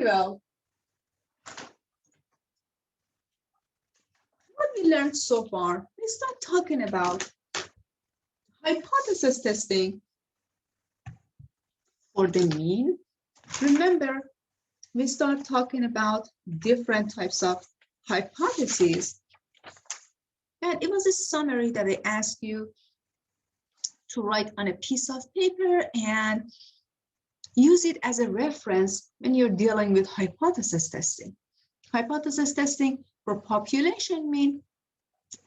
Very well. What we learned so far, we start talking about hypothesis testing for the mean. Remember, we start talking about different types of hypotheses. And it was a summary that I asked you to write on a piece of paper and use it as a reference when you're dealing with hypothesis testing. Hypothesis testing for population mean,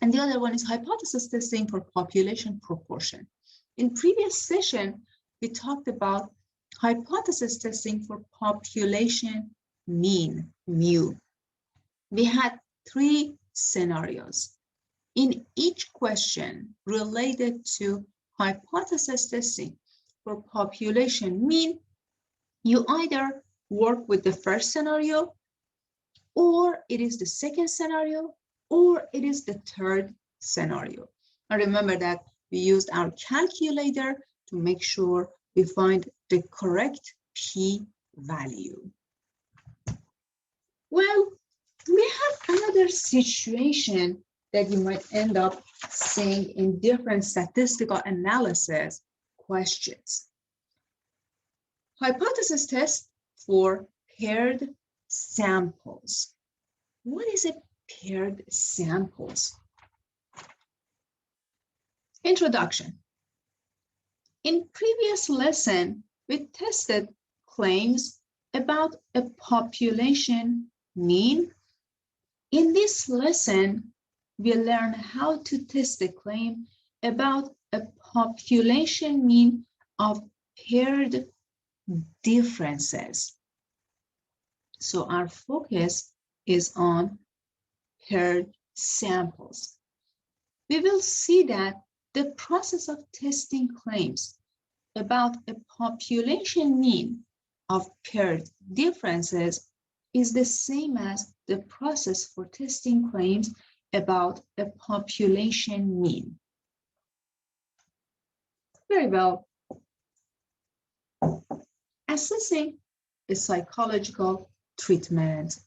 and the other one is hypothesis testing for population proportion. In previous session, we talked about hypothesis testing for population mean, mu. We had 3 scenarios. In each question related to hypothesis testing for population mean, you either work with the first scenario, or it is the second scenario, or it is the third scenario. And remember that we used our calculator to make sure we find the correct p-value. Well, we have another situation that you might end up seeing in different statistical analysis questions. Hypothesis test for paired samples. What is a paired samples? Introduction. In previous lesson, we tested claims about a population mean. In this lesson, we learn how to test a claim about a population mean of paired differences. So our focus is on paired samples. We will see that the process of testing claims about a population mean of paired differences is the same as the process for testing claims about a population mean. Very well. Assessing a psychological treatment.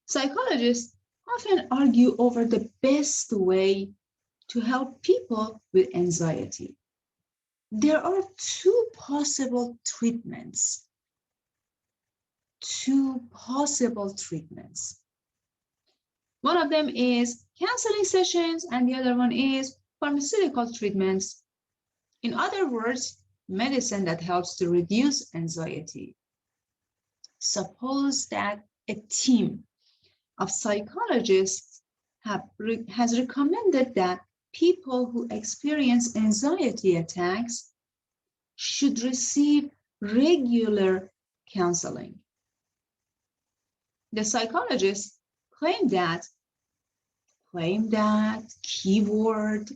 Psychologists often argue over the best way to help people with anxiety. There are 2 possible treatments. 2 possible treatments. One of them is counseling sessions, and the other one is pharmaceutical treatments. In other words, medicine that helps to reduce anxiety. Suppose that a team of psychologists has recommended that people who experience anxiety attacks should receive regular counseling. The psychologists claim that keyword.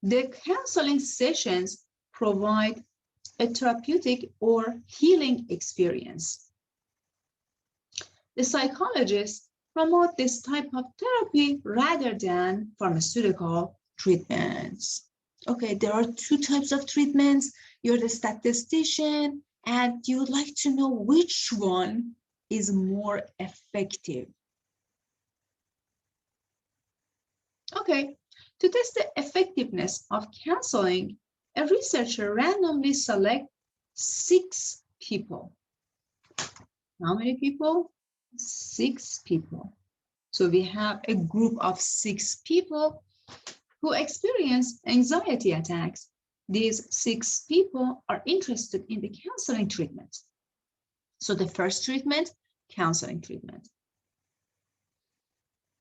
The counseling sessions provide a therapeutic or healing experience. The psychologists promote this type of therapy rather than pharmaceutical treatments. Okay, there are 2 types of treatments. You're the statistician and you would like to know which one is more effective. Okay, to test the effectiveness of counseling, a researcher randomly selects 6 people. How many people? 6 people. So we have a group of 6 people who experience anxiety attacks. These 6 people are interested in the counseling treatment. So the first treatment, counseling treatment.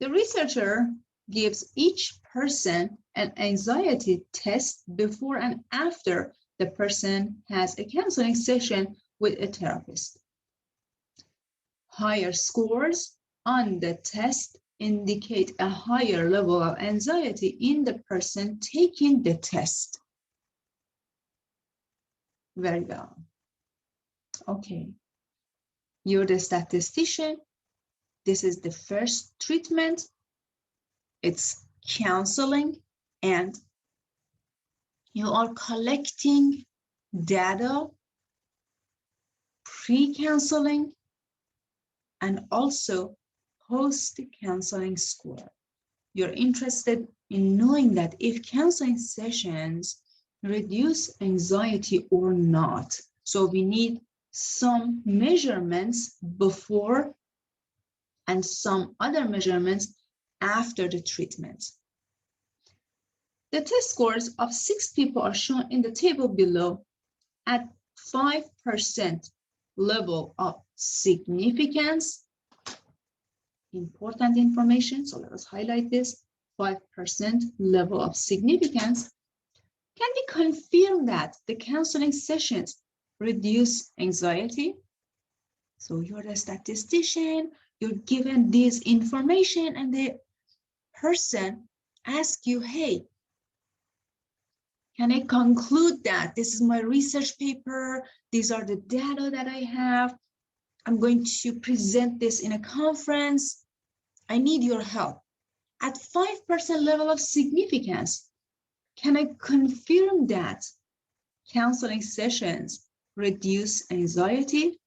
The researcher gives each person an anxiety test before and after the person has a counseling session with a therapist. Higher scores on the test indicate a higher level of anxiety in the person taking the test. Very well. Okay. You're the statistician. This is the first treatment. It's counseling, and You are collecting data pre-counseling and also post-counseling score. You're interested in knowing that if counseling sessions reduce anxiety or not. So we need some measurements before and some other measurements after the treatment. The test scores of 6 people are shown in the table below. At 5% level of significance, important information, so let us highlight this, 5% level of significance, can we confirm that the counseling sessions reduce anxiety? So you're the statistician, you're given this information and the person asks you, hey, can I conclude that this is my research paper? These are the data that I have. I'm going to present this in a conference. I need your help. At 5% level of significance, can I confirm that counseling sessions reduce anxiety?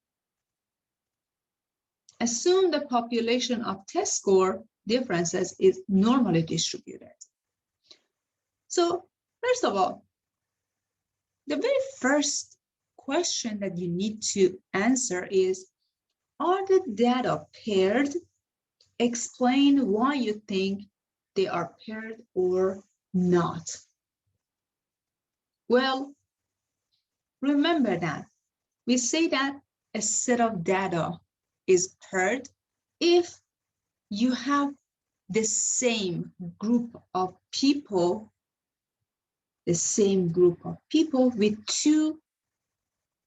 Assume the population of test score differences is normally distributed. So, first of all, the very first question that you need to answer is, are the data paired? Explain why you think they are paired or not. Well, remember that we say that a set of data is paired if you have the same group of people, with 2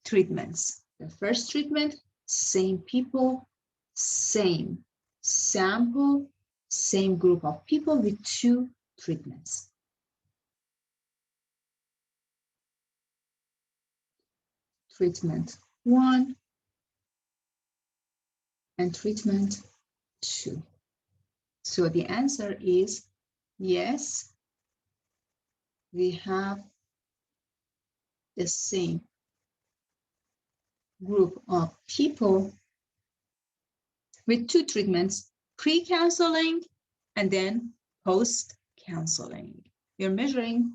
treatments. The first treatment, same people, same sample, same group of people with 2 treatments. Treatment 1 and treatment 2. So the answer is yes, we have the same group of people with 2 treatments, pre-counseling and then post-counseling. We're measuring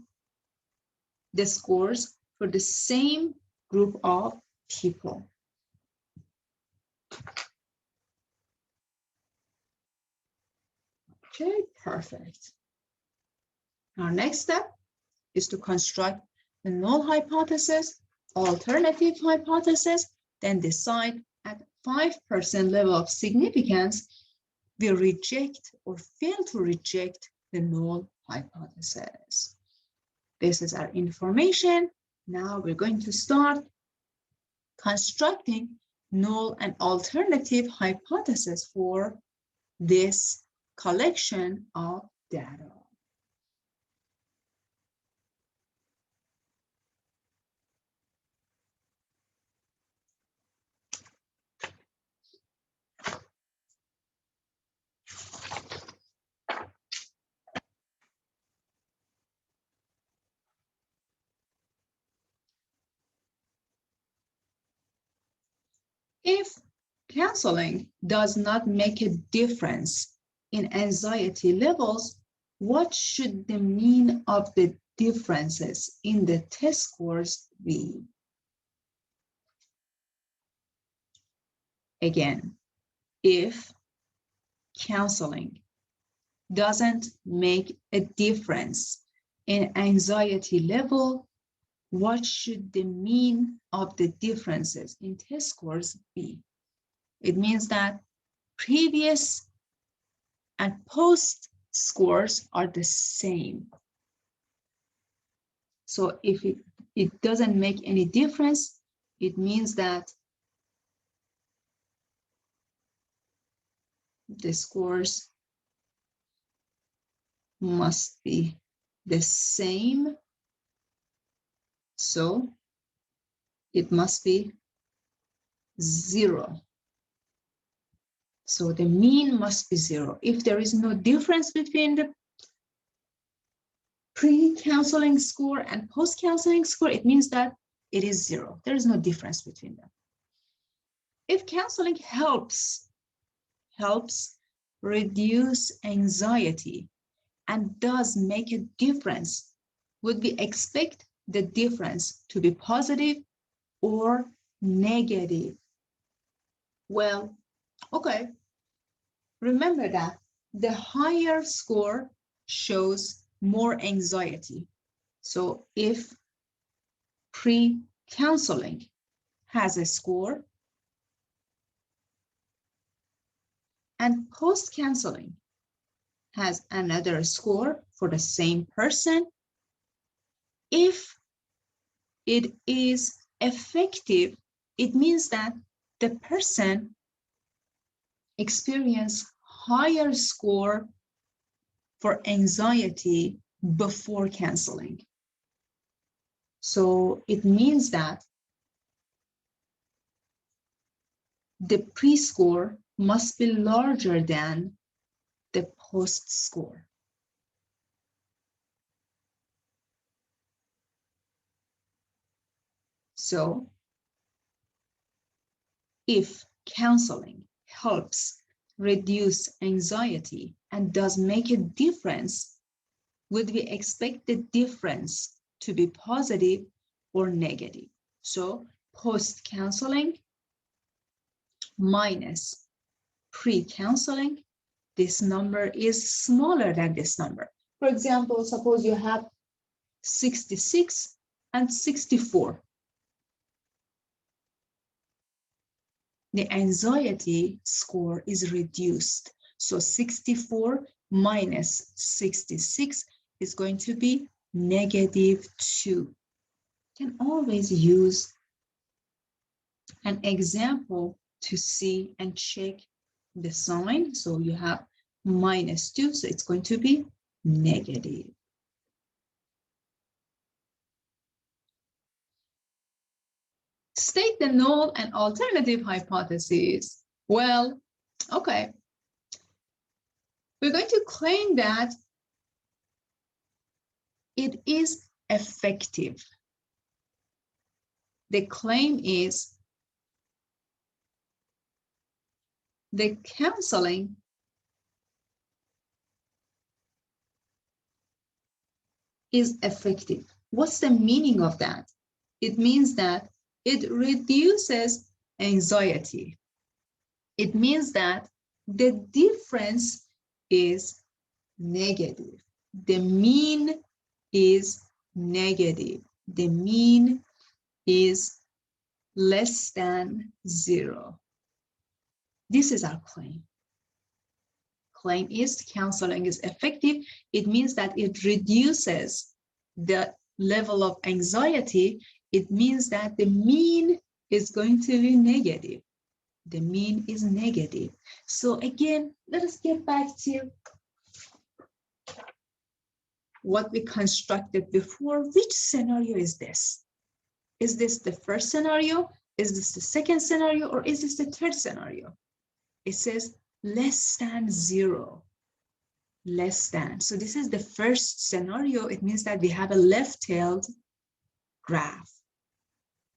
the scores for the same group of people. Okay, perfect. Our next step is to construct the null hypothesis, alternative hypothesis, then decide at 5% level of significance, we reject or fail to reject the null hypothesis. This is our information. Now we're going to start constructing null and alternative hypothesis for this collection of data. If counseling does not make a difference in anxiety levels, what should the mean of the differences in the test scores be? Again, if counseling doesn't make a difference in anxiety level, what should the mean of the differences in test scores be? It means that previous and post scores are the same. So if it doesn't make any difference, it means that the scores must be the same. So it must be 0. So the mean must be 0. If there is no difference between the pre-counseling score and post-counseling score, it means that it is 0. There is no difference between them. If counseling helps reduce anxiety and does make a difference, would we expect the difference to be positive or negative? Well, okay. Remember that the higher score shows more anxiety. So if pre-counseling has a score and post-counseling has another score for the same person, if it is effective, it means that the person experienced higher score for anxiety before counseling. So it means that the pre-score must be larger than the post-score. So if counseling helps reduce anxiety and does make a difference, would we expect the difference to be positive or negative? So post-counseling minus pre-counseling, this number is smaller than this number. For example, suppose you have 66 and 64. The anxiety score is reduced. So 64 minus 66 is going to be -2. You can always use an example to see and check the sign. So you have -2, so it's going to be negative. State the null and alternative hypotheses. Well, okay. We're going to claim that it is effective. The claim is the counseling is effective. What's the meaning of that? It means that it reduces anxiety. It means that the difference is negative. The mean is negative. The mean is less than 0. This is our claim. Claim is counseling is effective. It means that it reduces the level of anxiety. It means that the mean is going to be negative. The mean is negative. So again, let us get back to what we constructed before. Which scenario is this? Is this the first scenario? Is this the second scenario? Or is this the third scenario? It says less than 0. Less than. So this is the first scenario. It means that we have a left-tailed graph.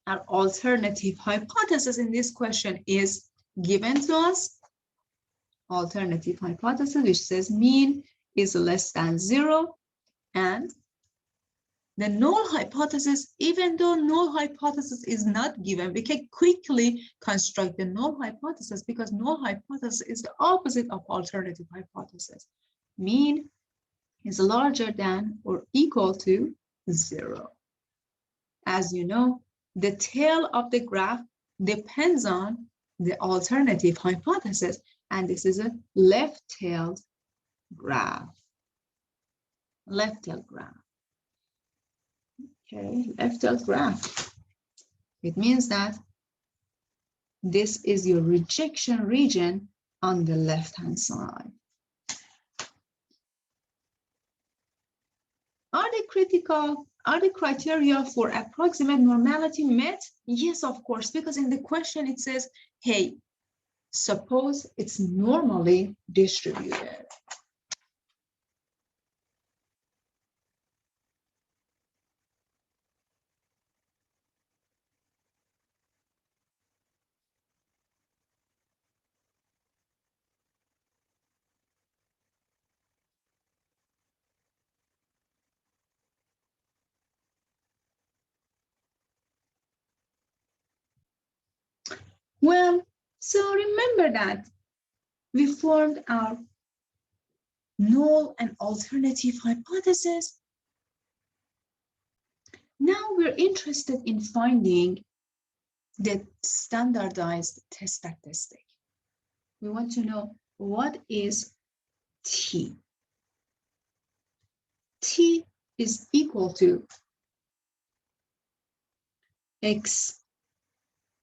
Our alternative hypothesis in this question is given to us. Alternative hypothesis, which says mean is less than 0. And the null hypothesis, even though null hypothesis is not given, we can quickly construct the null hypothesis because null hypothesis is the opposite of alternative hypothesis. Mean is larger than or equal to 0. As you know, the tail of the graph depends on the alternative hypothesis, and this is a left-tailed graph. Left-tailed graph. Okay, left-tailed graph. It means that this is your rejection region on the left-hand side. Are the criteria for approximate normality met? Yes, of course, because in the question it says, hey, suppose it's normally distributed. Well, so remember that we formed our null and alternative hypothesis. Now we're interested in finding the standardized test statistic. We want to know what is T. T is equal to X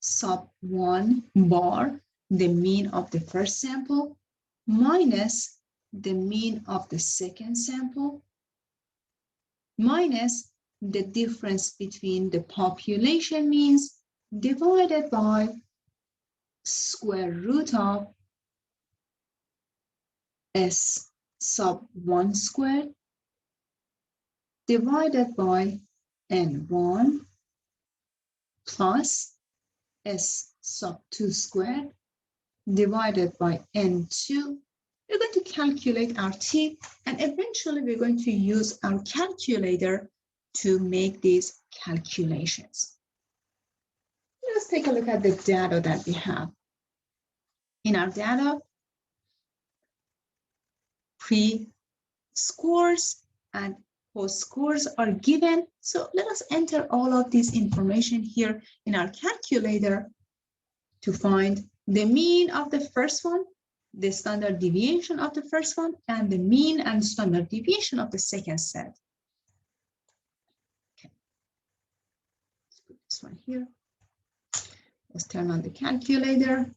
sub 1 bar, the mean of the first sample, minus the mean of the second sample, minus the difference between the population means divided by square root of S sub 1 squared divided by N1 plus S sub 2 squared divided by N2. We're going to calculate our T, and eventually we're going to use our calculator to make these calculations. Let's take a look at the data that we have. In our data, pre-scores and post-scores are given. So let us enter all of this information here in our calculator to find the mean of the first one, the standard deviation of the first one, and the mean and standard deviation of the second set. Okay. Let's put this one here. Let's turn on the calculator.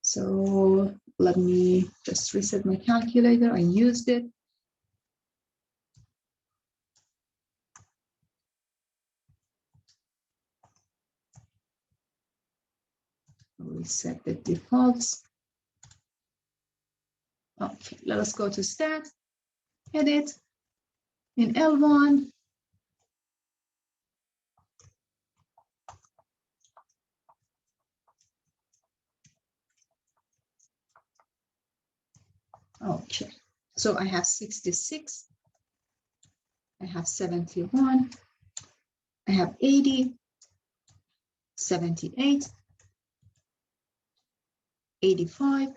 So let me just reset my calculator. I used it. Reset the defaults. Okay, let us go to stat, edit, in L1. Okay, so I have 66, I have 71, I have 80, 78, 85,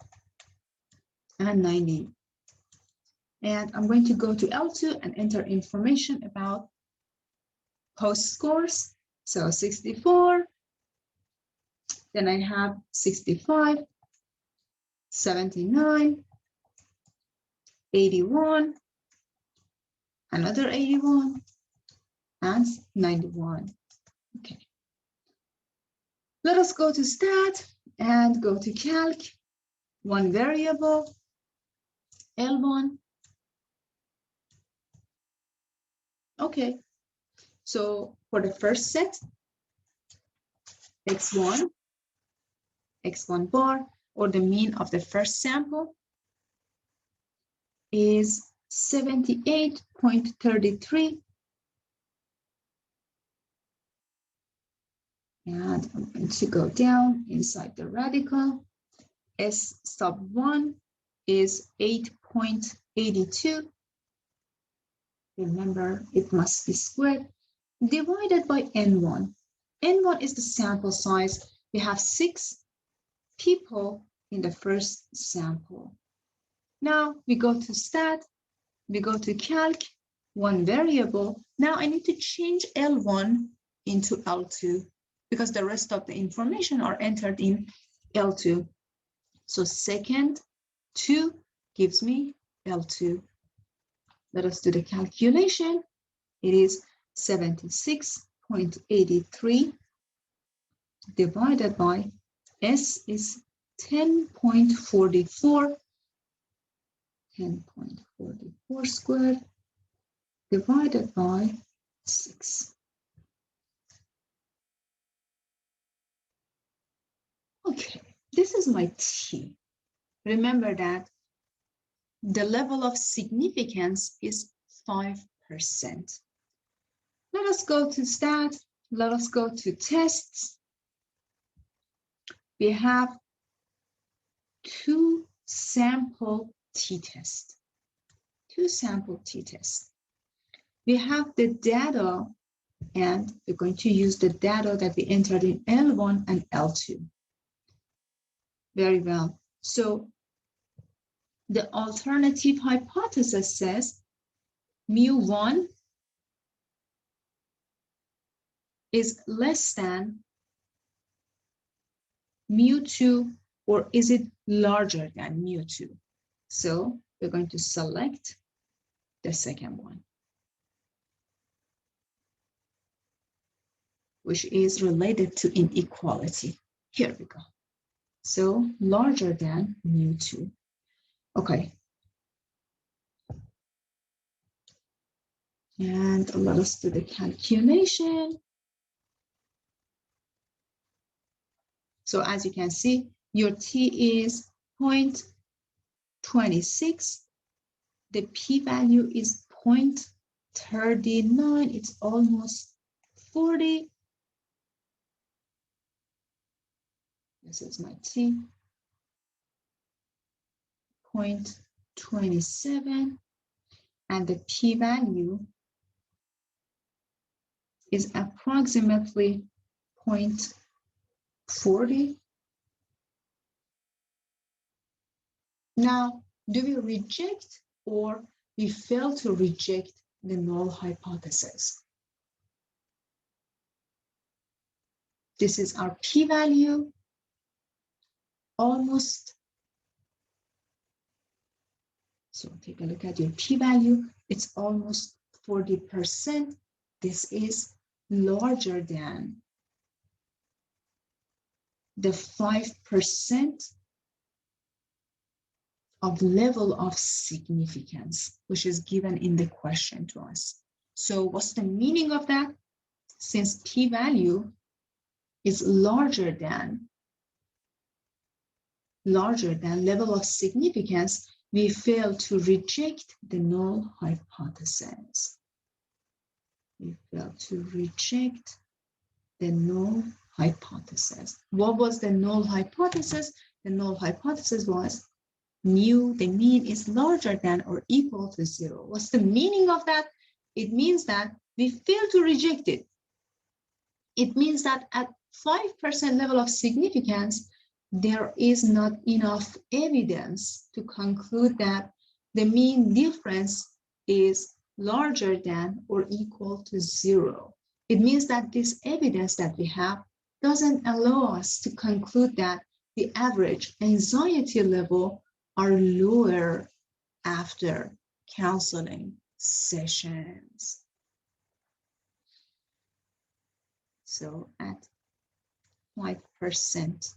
and 90. And I'm going to go to L2 and enter information about post scores. So 64, then I have 65, 79, 81, another 81, and 91. Okay. Let us go to stat and go to calc, one variable, L1. Okay, so for the first set, X1 bar, or the mean of the first sample, is 78.33. And I'm going to go down inside the radical. S sub 1 is 8.82. Remember, it must be squared, divided by N1. N1 is the sample size. We have 6 people in the first sample. Now we go to stat, we go to calc, one variable. Now I need to change L1 into L2 because the rest of the information are entered in L2. So second 2 gives me L2. Let us do the calculation. It is 76.83 divided by S is 10.44. 10.44 squared divided by 6. Okay, this is my T. Remember that the level of significance is 5%. Let us go to stat. Let us go to tests. We have 2 sample t-test. 2 sample t-test. We have the data, and we're going to use the data that we entered in L1 and L2. Very well. So the alternative hypothesis says mu1 is less than mu2, or is it larger than mu2? So we're going to select the second one, which is related to inequality. Here we go. So larger than mu2. Okay. And let us do the calculation. So as you can see, your t is 0.26. The p-value is 0.39. It's almost 40. This is my t. 0.27. And the p-value is approximately 0.40. Now, do we reject or we fail to reject the null hypothesis? This is our p-value, almost. So take a look at your p-value. It's almost 40%. This is larger than the 5% of level of significance, which is given in the question to us. So what's the meaning of that? Since p-value is larger than level of significance, we fail to reject the null hypothesis. We fail to reject the null hypothesis. What was the null hypothesis? The null hypothesis was mu, the mean, is larger than or equal to 0. What's the meaning of that? It means that we fail to reject it. It means that at 5% level of significance, there is not enough evidence to conclude that the mean difference is larger than or equal to 0. It means that this evidence that we have doesn't allow us to conclude that the average anxiety level are lower after counseling sessions. So at 5%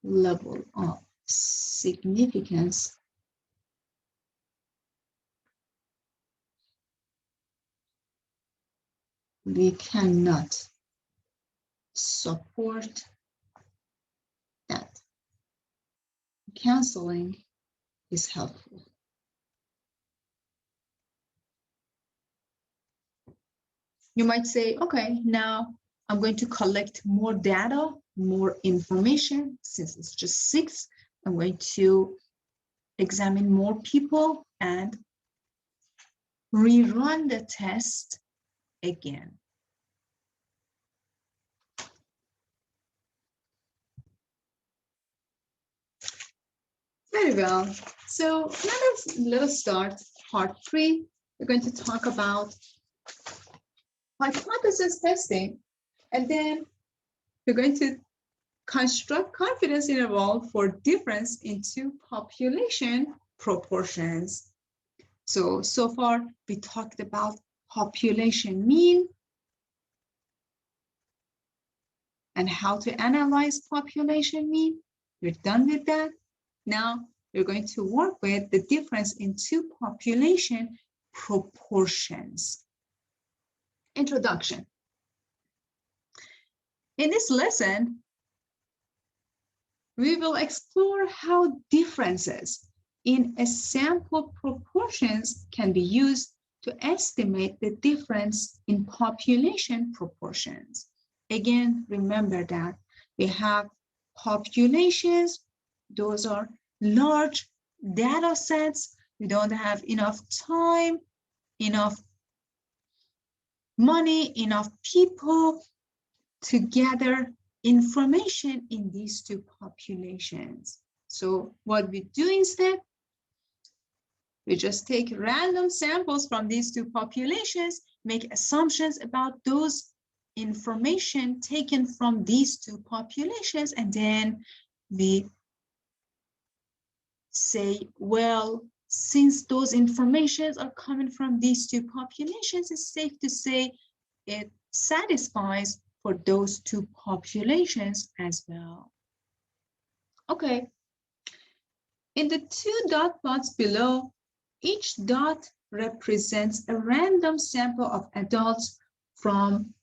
level of significance, we cannot support that counseling is helpful. You might say, okay, now I'm going to collect more data, more information. Since it's just 6, I'm going to examine more people and rerun the test again. Very well. So let us start part 3. We're going to talk about hypothesis testing, and then we're going to construct confidence interval for difference in 2 population proportions. So far we talked about population mean and how to analyze population mean. We're done with that. Now we're going to work with the difference in 2 population proportions. Introduction. In this lesson, we will explore how differences in a sample proportions can be used to estimate the difference in population proportions. Again, remember that we have populations. Those are large data sets. We don't have enough time, enough money, enough people to gather information in these two populations. So what we do instead, we just take random samples from these two populations, make assumptions about those information taken from these two populations, and then we say, well, since those informations are coming from these two populations, it's safe to say it satisfies for those two populations as well. Okay. In the two dot plots below, each dot represents a random sample of adults from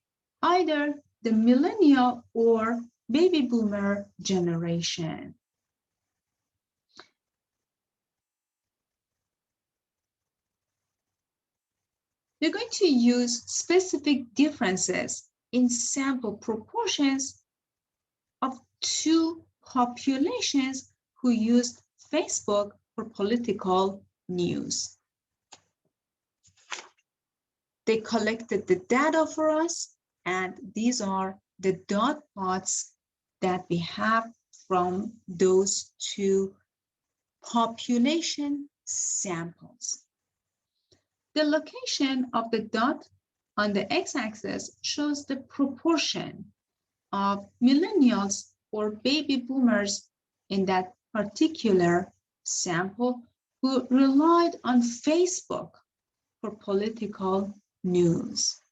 either the millennial or baby boomer generation. We're going to use specific differences in sample proportions of two populations who used Facebook for political news. They collected the data for us, and these are the dot plots that we have from those two population samples. The location of the dot on the x-axis shows the proportion of millennials or baby boomers in that particular sample who relied on Facebook for political news.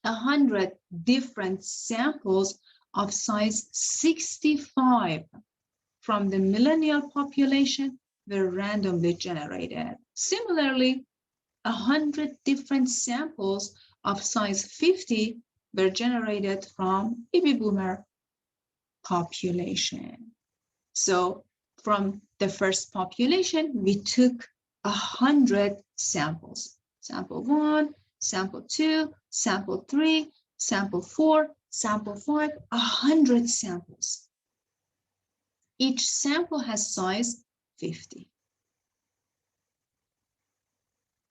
100 different samples of size 65 from the millennial population were randomly generated. Similarly, 100 different samples of size 50 were generated from baby boomer population. So from the first population, we took 100 samples. Sample 1, sample 2, sample 3, sample 4, sample 5, 100 samples. Each sample has size 50.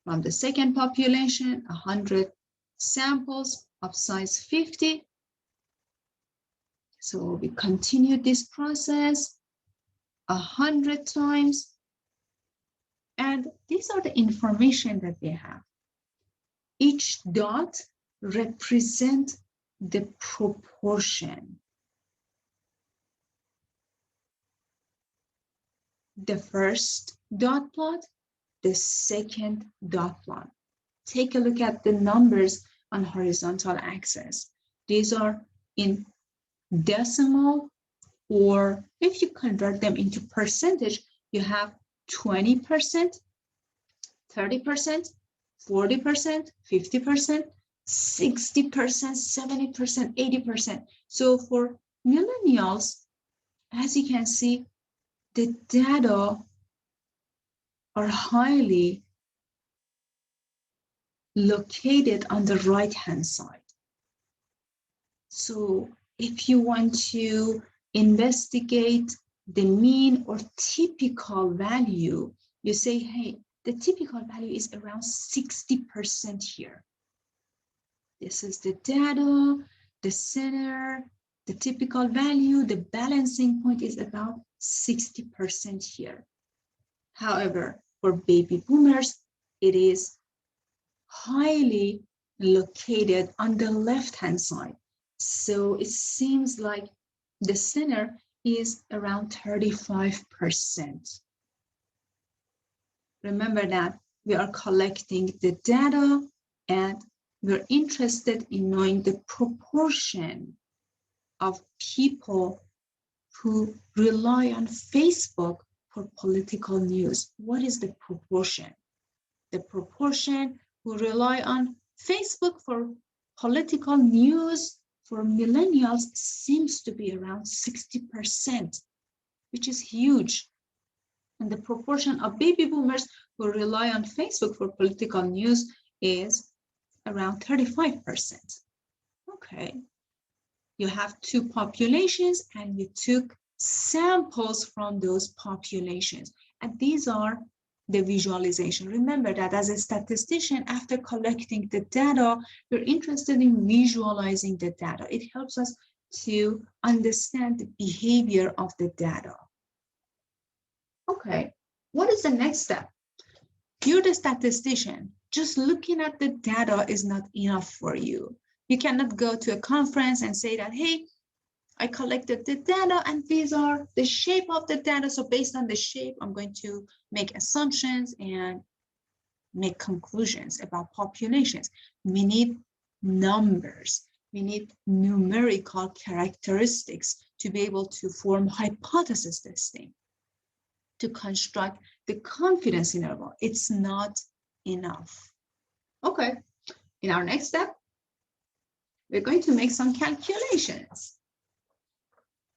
From the second population, 100 samples of size 50. So we continue this process 100 times. And these are the information that they have. Each dot represents the proportion. The first dot plot, the second dot plot. Take a look at the numbers on horizontal axis. These are in decimal, or if you convert them into percentage, you have 20%, 30%, 40%, 50%, 60%, 70%, 80%. So for millennials, as you can see, the data are highly located on the right-hand side. So if you want to investigate the mean or typical value, you say, hey, the typical value is around 60% here. This is the data, the center, the typical value, the balancing point is about 60% here. However, for baby boomers, it is highly located on the left-hand side. So it seems like the center is around 35%. Remember that we are collecting the data and we're interested in knowing the proportion of people who rely on Facebook for political news. What is the proportion? The proportion who rely on Facebook for political news for millennials seems to be around 60%, which is huge. And the proportion of baby boomers who rely on Facebook for political news is around 35%. Okay, you have two populations and we took samples from those populations. And these are the visualization. Remember that as a statistician, after collecting the data, we're interested in visualizing the data. It helps us to understand the behavior of the data. Okay, what is the next step? You're the statistician. Just looking at the data is not enough for you. You cannot go to a conference and say that, hey, I collected the data and these are the shape of the data. So based on the shape, I'm going to make assumptions and make conclusions about populations. We need numbers. We need numerical characteristics to be able to form hypothesis testing, to construct the confidence interval. It's not enough. Okay, in our next step, we're going to make some calculations.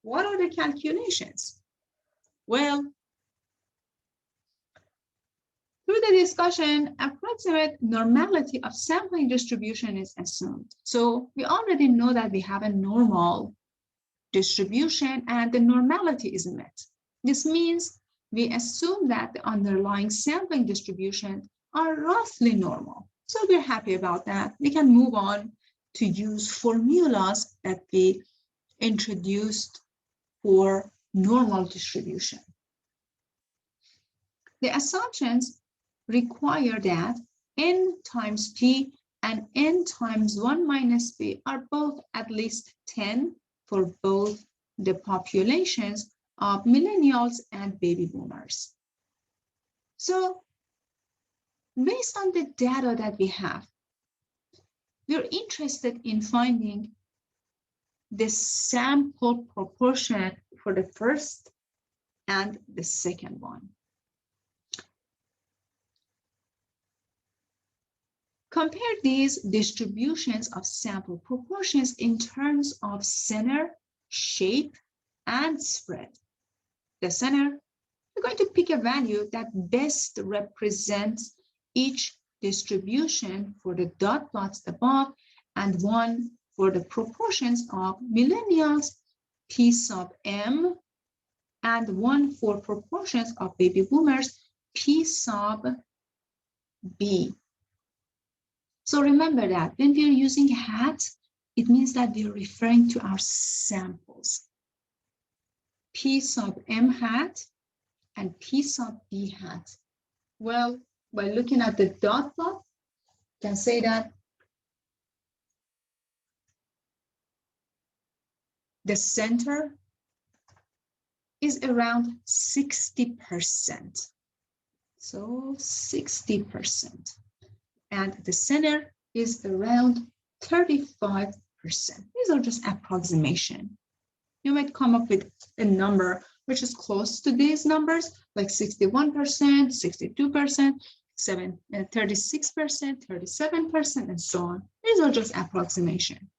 What are the calculations? Well, through the discussion, approximate normality of sampling distribution is assumed. So we already know that we have a normal distribution and the normality is met. This means we assume that the underlying sampling distribution are roughly normal. So we're happy about that. We can move on to use formulas that we introduced for normal distribution. The assumptions require that n times p and n times 1 minus p are both at least 10 for both the populations of millennials and baby boomers. So based on the data that we have, we're interested in finding the sample proportion for the first and the second one. Compare these distributions of sample proportions in terms of center, shape, and spread. The center, we're going to pick a value that best represents each distribution for the dot plots above and one for the proportions of millennials, P sub M, and one for proportions of baby boomers, P sub B. So remember that when we are using hat, it means that we are referring to our samples. P sub M hat and P sub B hat. Well, by looking at the dot plot, you can say that the center is around 60%. So 60%. And the center is around 35%. These are just approximation. You might come up with a number which is close to these numbers, like 61%, 62%, 36%, 37%, and so on. These are just approximation.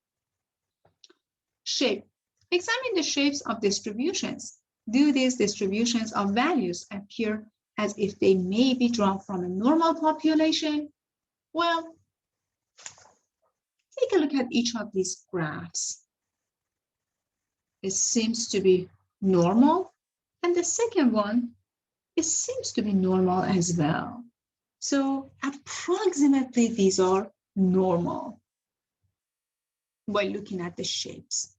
Shape. Examine the shapes of distributions. Do these distributions of values appear as if they may be drawn from a normal population? Well, take a look at each of these graphs. It seems to be normal, and the second one, it seems to be normal as well. So approximately these are normal by looking at the shapes.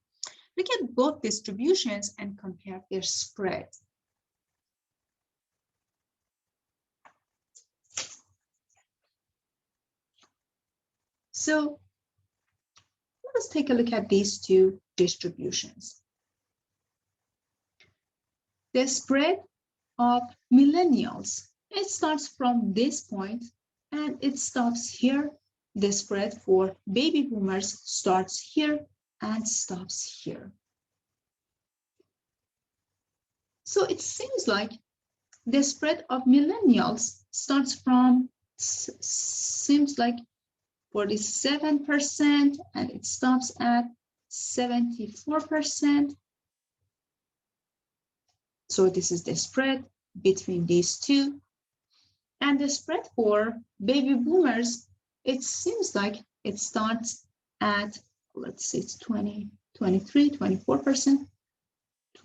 Look at both distributions and compare their spread. So let us take a look at these two distributions. The spread of millennials, it starts from this point and it stops here. The spread for baby boomers starts here and stops here. So it seems like the spread of millennials starts from, seems like 47%, and it stops at 74%. So this is the spread between these two. And the spread for baby boomers, it seems like it starts at, let's say it's 20, 23, 24%,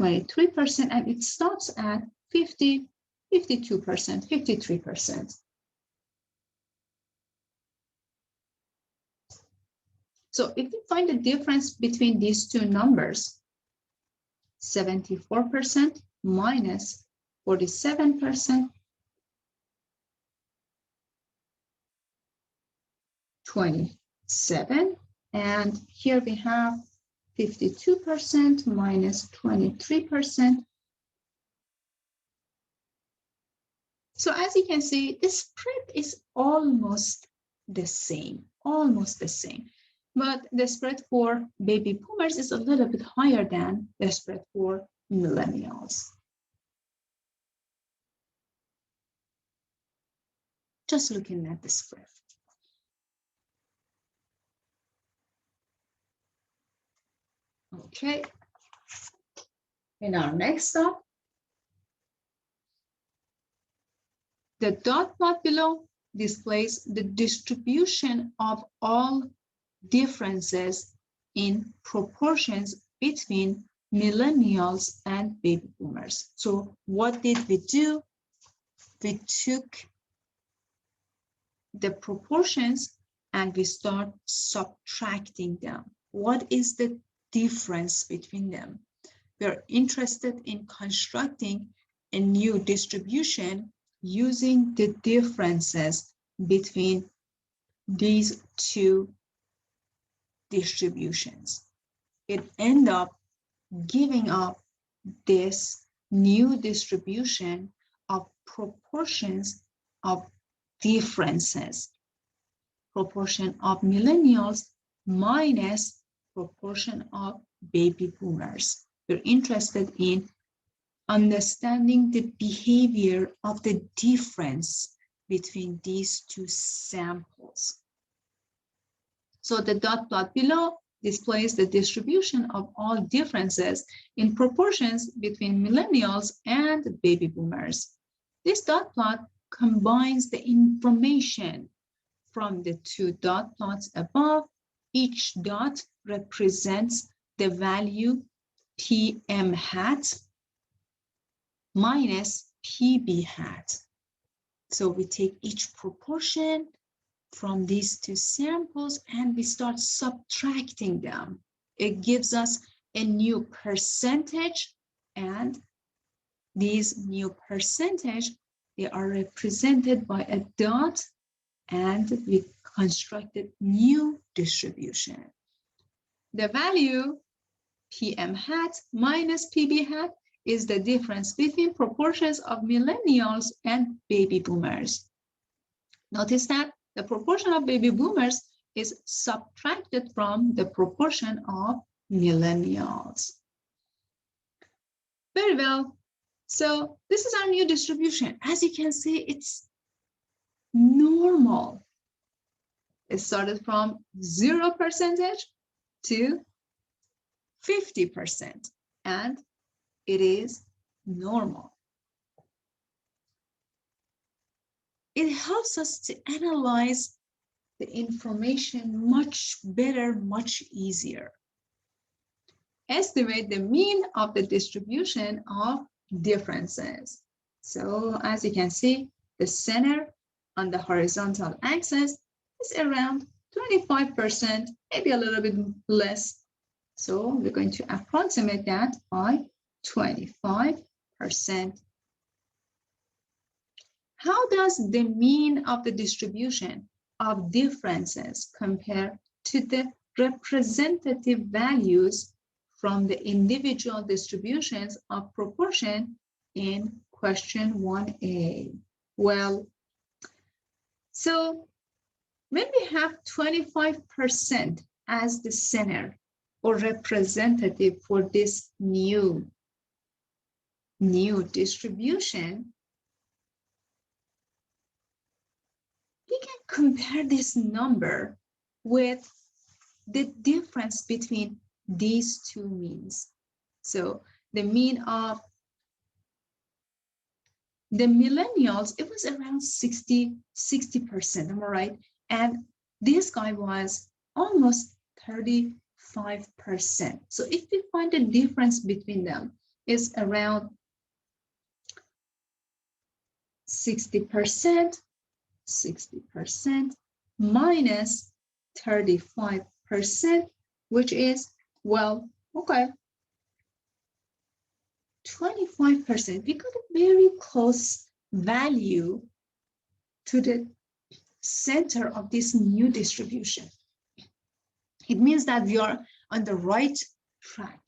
23%, and it stops at 50, 52%, 53%. So if we find the difference between these two numbers, 74% minus 47%, 27, and here we have 52% minus 23%. So as you can see, the spread is almost the same, But the spread for baby boomers is a little bit higher than the spread for millennials. Just looking at the spread. Okay. In our next step, the dot plot below displays the distribution of all differences in proportions between millennials and baby boomers. So what did we do? We took the proportions and we start subtracting them. What is the difference between them? We are interested in constructing a new distribution using the differences between these two distributions. It ends up giving up this new distribution of proportions of differences. Proportion of millennials minus proportion of baby boomers. We're interested in understanding the behavior of the difference between these two samples. So the dot plot below displays the distribution of all differences in proportions between millennials and baby boomers. This dot plot combines the information from the two dot plots above. Each dot represents the value PM hat minus PB hat. So we take each proportion from these two samples and we start subtracting them. It gives us a new percentage, and these new percentage, they are represented by a dot, and we constructed new distribution. The value PM hat minus PB hat is the difference between proportions of millennials and baby boomers. Notice that the proportion of baby boomers is subtracted from the proportion of millennials. Very well. So this is our new distribution. As you can see, it's normal. It started from 0% to 50%, and it is normal. It helps us to analyze the information much better, much easier. Estimate the mean of the distribution of differences. So as you can see, the center on the horizontal axis is around 25%, maybe a little bit less. So we're going to approximate that by 25%. How does the mean of the distribution of differences compare to the representative values from the individual distributions of proportion in question 1A? Well, so when we have 25% as the center or representative for this new distribution, we can compare this number with the difference between these two means. So the mean of the millennials, it was around 60%, am I right? And this guy was almost 35%. So if we find the difference between them is around 60% minus 35%. which is, well, okay, 25%. We got a very close value to the center of this new distribution. It means that we are on the right track.